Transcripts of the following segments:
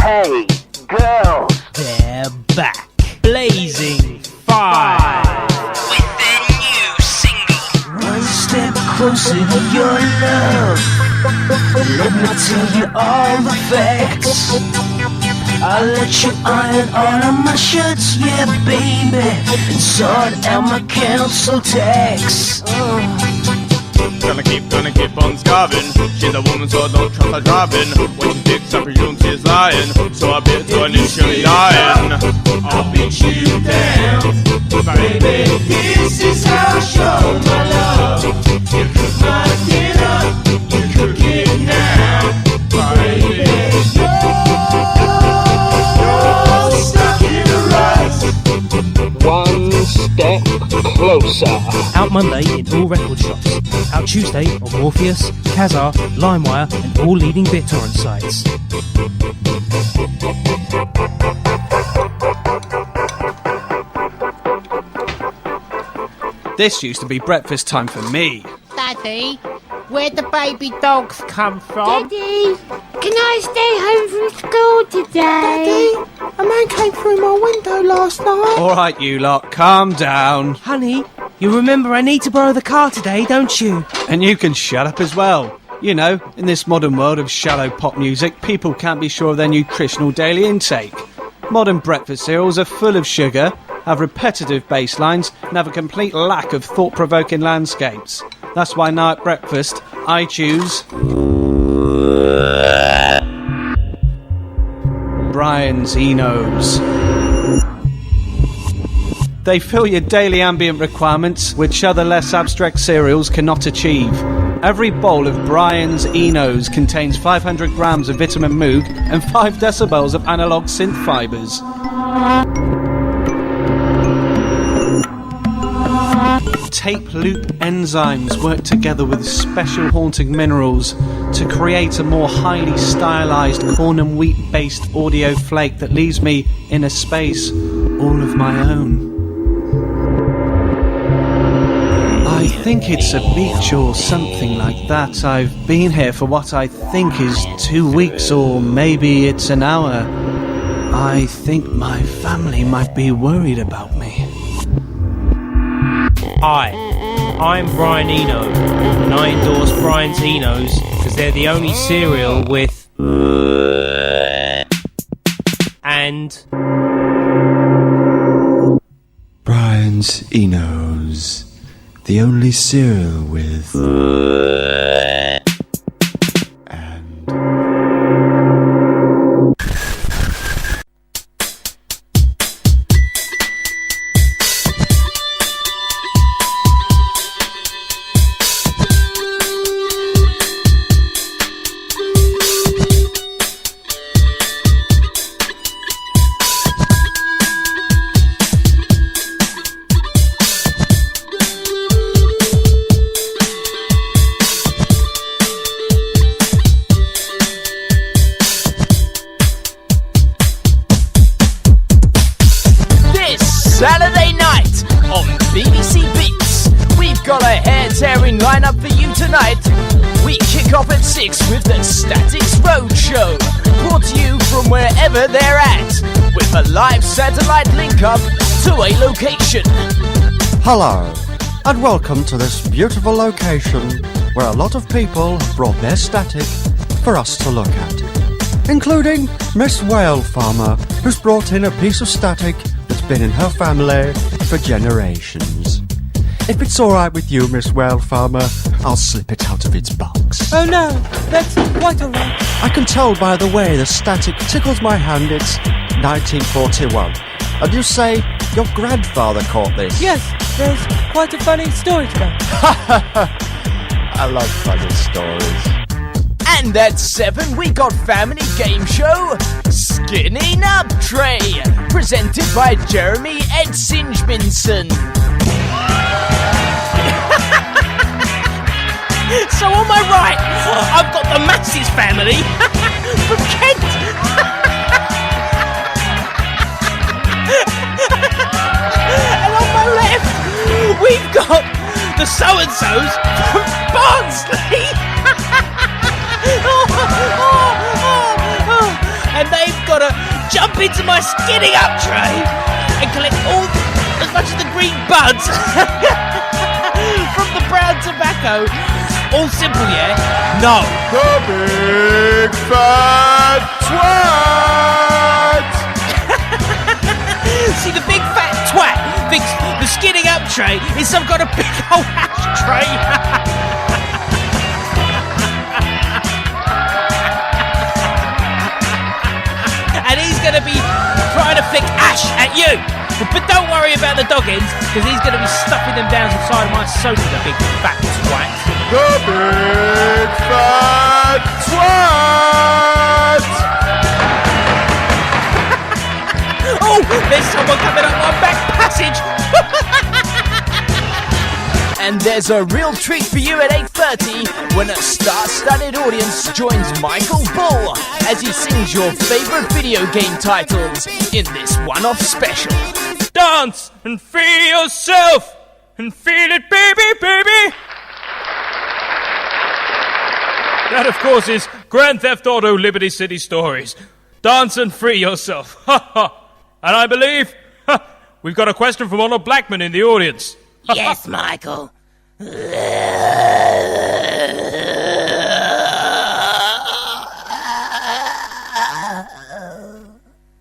Hey, girls! They're back. Blazing 5. With their new single. One step closer to your love. Let me tell you all the facts. I'll let you iron all of my shirts, yeah, baby, and sort out my council tax. Gonna keep on starving. She's a woman, so I don't trust her driving. When she picks up, presume she's lying. So I bet to an initially dying. I'll beat you down, baby. This is how I show my love. You cook my dinner, you cook it now, baby. You're stuck in a rut. One step closer. Out Monday in all record shops. Out Tuesday on Morpheus, Kazaa, LimeWire, and all leading BitTorrent sites. This used to be breakfast time for me. Daddy, where'd the baby dogs come from? Daddy, can I stay home from school today? Daddy, a man came through my window last night. All right, you lot, calm down. Honey, you remember I need to borrow the car today, don't you? And you can shut up as well. You know, in this modern world of shallow pop music, people can't be sure of their nutritional daily intake. Modern breakfast cereals are full of sugar, have repetitive bass lines, and have a complete lack of thought-provoking landscapes. That's why now at breakfast, I choose Brian's Enos. They fill your daily ambient requirements, which other less abstract cereals cannot achieve. Every bowl of Brian's Enos contains 500 grams of vitamin Moog and 5 decibels of analog synth fibres. Tape loop enzymes work together with special haunting minerals to create a more highly stylized corn and wheat based audio flake that leaves me in a space all of my own. I think it's a beach or something like that. I've been here for what I think is 2 weeks, or maybe it's an hour. I think my family might be worried about me. Hi, I'm Brian Eno, and I endorse Brian's Enos because they're the only cereal with and Brian's Enos, the only cereal with Saturday night on BBCB. We've got a hair-tearing lineup for you tonight. We kick off at 6 with the Statics Roadshow, brought to you from wherever they're at, with a live satellite link-up to a location. Hello, and welcome to this beautiful location where a lot of people have brought their static for us to look at, including Miss Whale Farmer, who's brought in a piece of static that's been in her family for generations. If it's alright with you, Miss Whale Farmer, I'll slip it out of its box. oh no, that's quite alright. I can tell by the way the static tickles my hand it's 1941. And you say your grandfather caught this? Yes, there's quite a funny story to that. I love funny stories. And at 7 we got family game show Skinning Up Tray, presented by Jeremy Ed Singeminson. So on my right, I've got the Masses family from Kent. And on my left, we've got the so-and-sos from Barnsley. And they've got a jump into my skinning up tray and collect as much of the green buds from the brown tobacco. All simple, yeah? No. The big fat twat! See, the big fat twat thinks the skinning up tray is some kind of big old ashtray. And he's going to be trying to flick ash at you. But don't worry about the doggins, because he's going to be stuffing them down inside my sofa, the big fat twat. The big fat twat! Oh, there's someone coming up my back passage. And there's a real treat for you at 8:30 when a star-studded audience joins Michael Bull as he sings your favourite video game titles in this one-off special. Dance and feel yourself and feel it, baby, baby! That, of course, is Grand Theft Auto Liberty City Stories. Dance and free yourself. Ha ha. And I believe we've got a question from Arnold Blackman in the audience. Yes, Michael.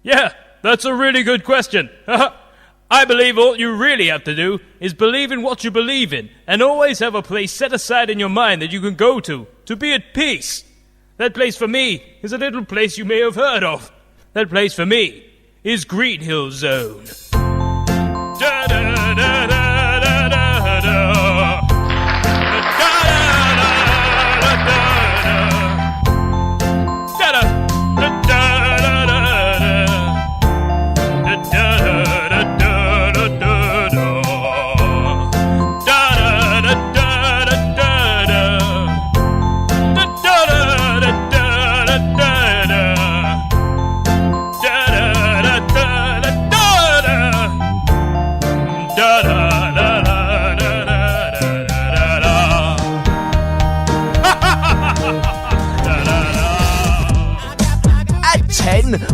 Yeah, that's a really good question. I believe all you really have to do is believe in what you believe in and always have a place set aside in your mind that you can go to be at peace. That place for me is a little place you may have heard of. That place for me is Green Hill Zone. Da, da, da, da, da, da, da.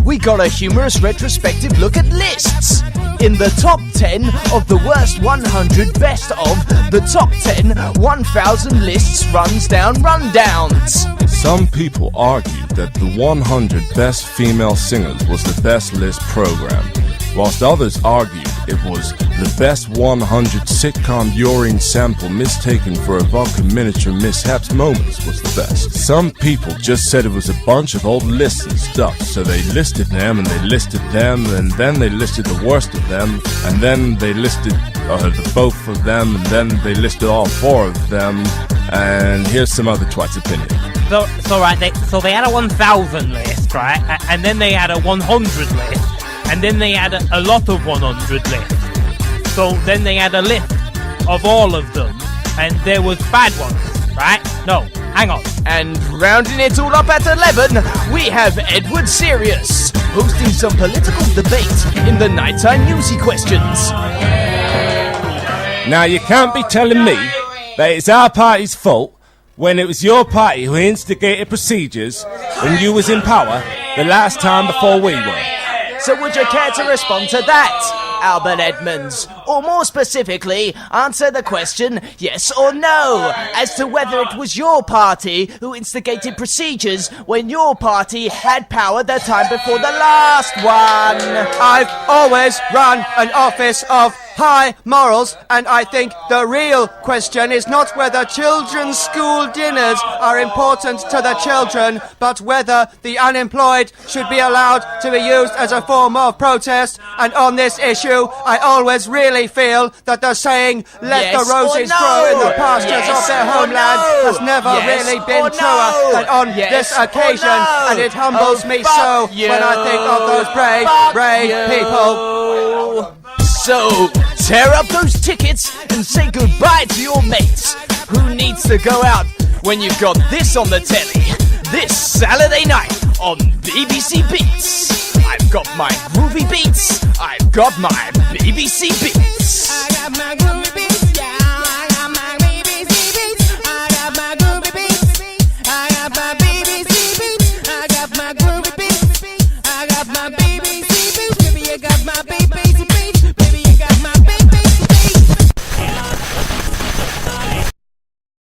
We got a humorous retrospective look at lists. In the top 10 of the worst 100 best of, the top 10 1,000 lists runs down rundowns. Some people argue that the 100 best female singers was the best list program, whilst others argued it was the best 100 sitcom urine sample mistaken for evocative miniature mishaps moments was the best. Some people just said it was a bunch of old lists and stuff, so they listed them and they listed them and then they listed the worst of them and then they listed the both of them and then they listed all four of them, and here's some other twats' opinion. So they had a 1,000 list, right? And then they had a 100 list. And then they had a lot of 100 lists. So then they had a list of all of them. And there was bad ones, right? No, hang on. And rounding it all up at 11, we have Edward Sirius, hosting some political debate in the nighttime newsy questions. Now you can't be telling me that it's our party's fault when it was your party who instigated procedures when you was in power the last time before we were. So would you care to respond to that, Albert Edmonds? Or more specifically, answer the question yes or no as to whether it was your party who instigated procedures when your party had power the time before the last one. I've always run an office of high morals, and I think the real question is not whether children's school dinners are important to the children, but whether the unemployed should be allowed to be used as a form of protest. And on this issue, I always really feel that the saying, let yes the roses no. grow in the pastures yes of their homeland has never really been truer than on this occasion, and it humbles me so when I think of those brave people. So, tear up those tickets and say goodbye to your mates. Who needs to go out when you've got this on the telly? This Saturday night on BBC Beats. I've got my groovy beats. I've got my BBC Beats.